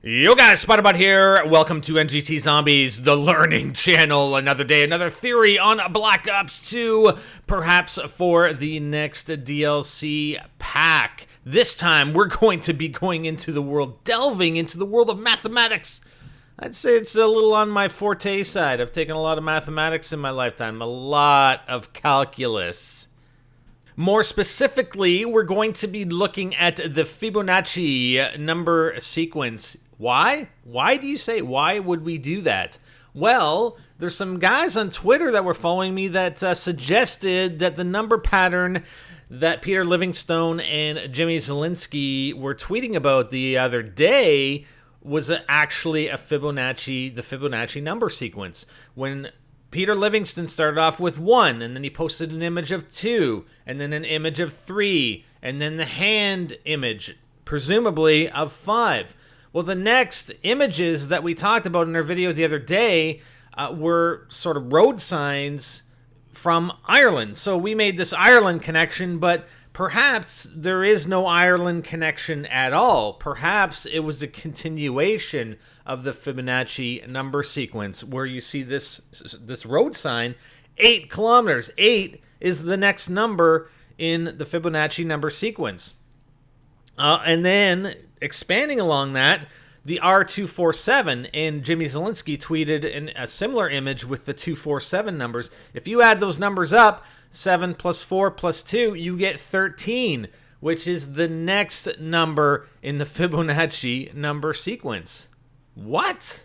Yo guys, Spiderbot here. Welcome to NGTZombies, the learning channel. Another day, another theory on Black Ops 2, perhaps for the next DLC pack. This time, we're going to be going into the world, delving into the world of mathematics. I'd say it's a little on my forte side. I've taken a lot of mathematics in my lifetime, a lot of calculus. More specifically, we're going to be looking at the Fibonacci number sequence. Why? Why do you say? Why would we do that? Well, there's some guys on Twitter that were following me that suggested that the number pattern that Peter Livingstone and Jimmy Zielinski were tweeting about the other day was actually the Fibonacci number sequence. When Peter Livingstone started off with 1, and then he posted an image of 2, and then an image of 3, and then the hand image, presumably of 5. Well, the next images that we talked about in our video the other day were sort of road signs from Ireland. So we made this Ireland connection, but perhaps there is no Ireland connection at all. Perhaps it was a continuation of the Fibonacci number sequence where you see this road sign, 8 kilometers. 8 is the next number in the Fibonacci number sequence. And then expanding along that, the R247, and Jimmy Zielinski tweeted a similar image with the 247 numbers. If you add those numbers up, 7 plus 4 plus 2, you get 13, which is the next number in the Fibonacci number sequence. What?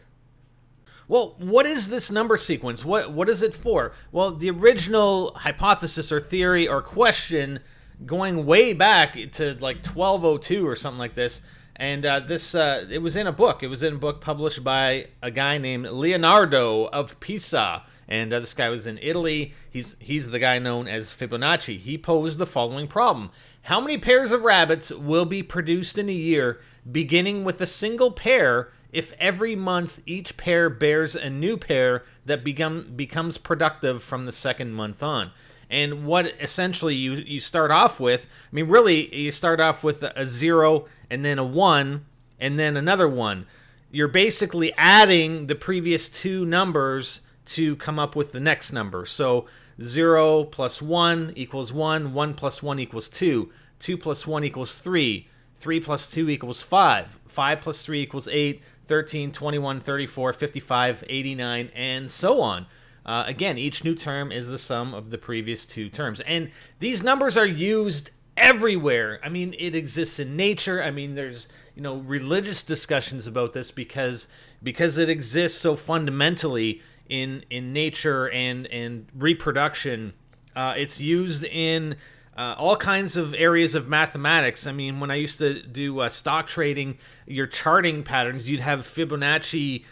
Well, what is this number sequence? What is it for? Well, the original hypothesis or theory or question going way back to like 1202 or something like this, and it was in a book. It was in a book published by a guy named Leonardo of Pisa. And this guy was in Italy. He's the guy known as Fibonacci. He posed the following problem. How many pairs of rabbits will be produced in a year, beginning with a single pair, if every month each pair bears a new pair that becomes productive from the second month on? And what essentially you start off with, I mean, really, you start off with a 0 and then a 1 and then another 1. You're basically adding the previous two numbers to come up with the next number. So 0 plus 1 equals 1, 1 plus 1 equals 2, 2 plus 1 equals 3, 3 plus 2 equals 5, 5 plus 3 equals 8, 13, 21, 34, 55, 89, and so on. Again, each new term is the sum of the previous two terms. And these numbers are used everywhere. I mean, it exists in nature. I mean, there's, religious discussions about this because it exists so fundamentally in nature and reproduction. It's used in all kinds of areas of mathematics. I mean, when I used to do stock trading, your charting patterns, you'd have Fibonacci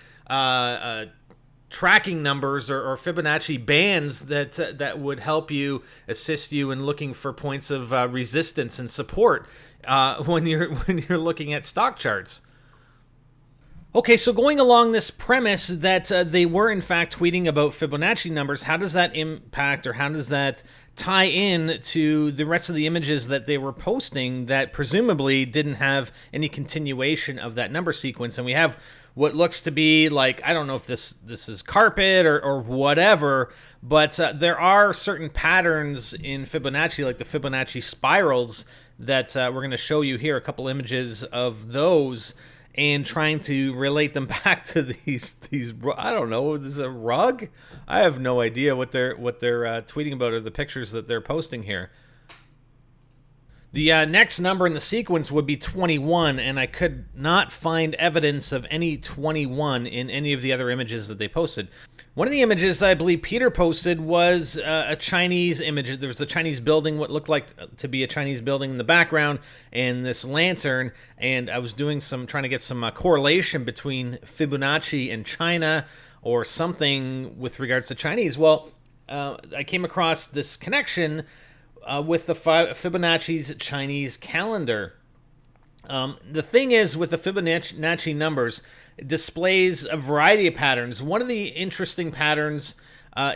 tracking numbers or Fibonacci bands that would help you, assist you in looking for points of resistance and support when you're looking at stock charts. Okay, so going along this premise that they were in fact tweeting about Fibonacci numbers, how does that impact or how does that tie in to the rest of the images that they were posting that presumably didn't have any continuation of that number sequence? And we have what looks to be like, I don't know if this is carpet or whatever, but there are certain patterns in Fibonacci, like the Fibonacci spirals, that we're going to show you here, a couple images of those, and trying to relate them back to these I don't know, is this a rug? I have no idea what they're tweeting about or the pictures that they're posting here. The next number in the sequence would be 21, and I could not find evidence of any 21 in any of the other images that they posted. One of the images that I believe Peter posted was a Chinese image. There was a Chinese building, what looked like to be a Chinese building in the background, and this lantern, and I was trying to get some correlation between Fibonacci and China or something with regards to Chinese. Well, I came across this connection with the Fibonacci's Chinese calendar. The thing is, with the Fibonacci numbers, it displays a variety of patterns. One of the interesting patterns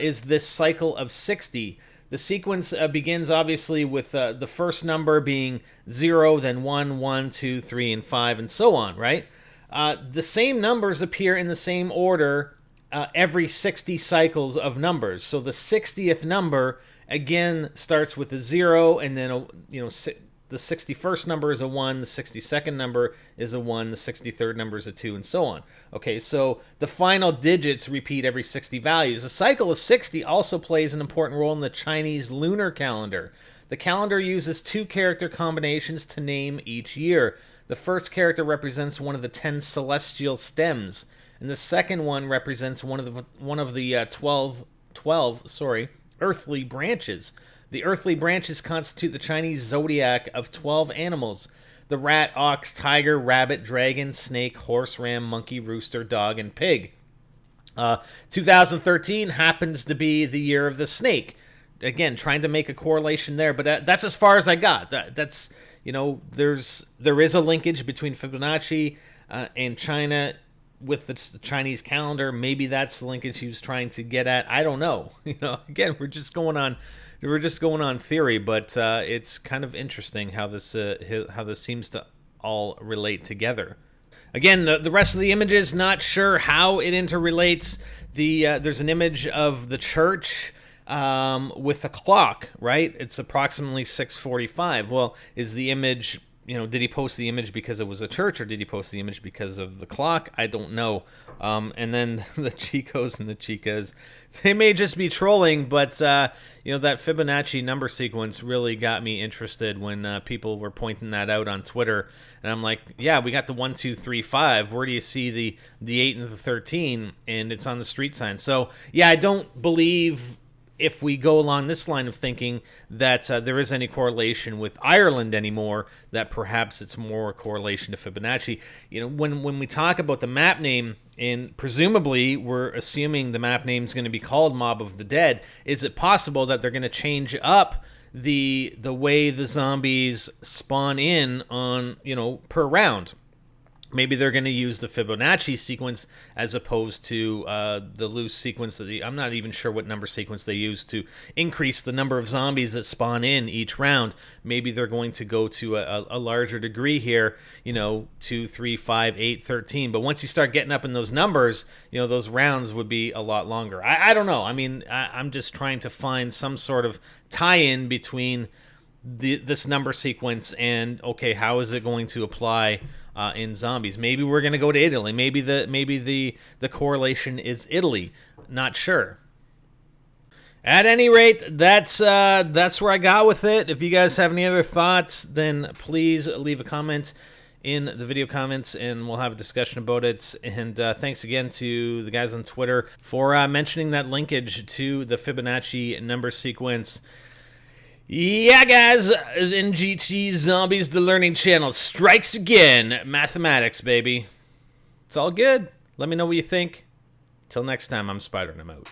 is this cycle of 60. The sequence begins obviously with the first number being 0, then 1, 1, 2, 3, and 5, and so on, right? the same numbers appear in the same order every 60 cycles of numbers. So the 60th number again starts with a 0, and then the 61st number is a 1, the 62nd number is a 1, the 63rd number is a 2, and so on. Okay, so the final digits repeat every 60 values. The cycle of 60 also plays an important role in the Chinese lunar calendar. The calendar uses 2 character combinations to name each year. The first character represents one of the 10 celestial stems, and the second one represents one of the 12 earthly branches. The earthly branches constitute the Chinese zodiac of 12 animals: the rat, ox, tiger, rabbit, dragon, snake, horse, ram, monkey, rooster, dog, and pig. 2013 happens to be the year of the snake. Again, trying to make a correlation there, but that's as far as I got. That's there is a linkage between Fibonacci and China with the Chinese calendar. Maybe that's the linkage he was trying to get at. I don't know. Again, we're just going on theory, but it's kind of interesting how this seems to all relate together. Again, the rest of the images, not sure how it interrelates. There's an image of the church with a clock, right? It's approximately 6:45. Well, is the image, did he post the image because it was a church, or did he post the image because of the clock? I don't know. And then the Chicos and the Chicas, they may just be trolling, but that Fibonacci number sequence really got me interested when people were pointing that out on Twitter. And I'm like, yeah, we got the 1, 2, 3, 5. Where do you see the 8 and the 13? And it's on the street sign. So yeah, I don't believe, if we go along this line of thinking, that there is any correlation with Ireland anymore, that perhaps it's more a correlation to Fibonacci. When we talk about the map name, and presumably we're assuming the map name is going to be called Mob of the Dead, is it possible that they're going to change up the way the zombies spawn in on, per round? Maybe they're going to use the Fibonacci sequence as opposed to the loose sequence I'm not even sure what number sequence they use to increase the number of zombies that spawn in each round. Maybe they're going to go to a larger degree here, 2, 3, 5, 8, 13. But once you start getting up in those numbers, those rounds would be a lot longer. I don't know. I mean, I'm just trying to find some sort of tie-in between this number sequence and, okay, how is it going to apply in zombies? Maybe we're going to go to Italy. Maybe the correlation is Italy. Not sure. At any rate, that's where I got with it. If you guys have any other thoughts, then please leave a comment in the video comments, and we'll have a discussion about it. And thanks again to the guys on Twitter for mentioning that linkage to the Fibonacci number sequence. Yeah, guys, NGTZombies, the learning channel, strikes again. Mathematics, baby. It's all good. Let me know what you think. Till next time, I'm Spider, and I'm out.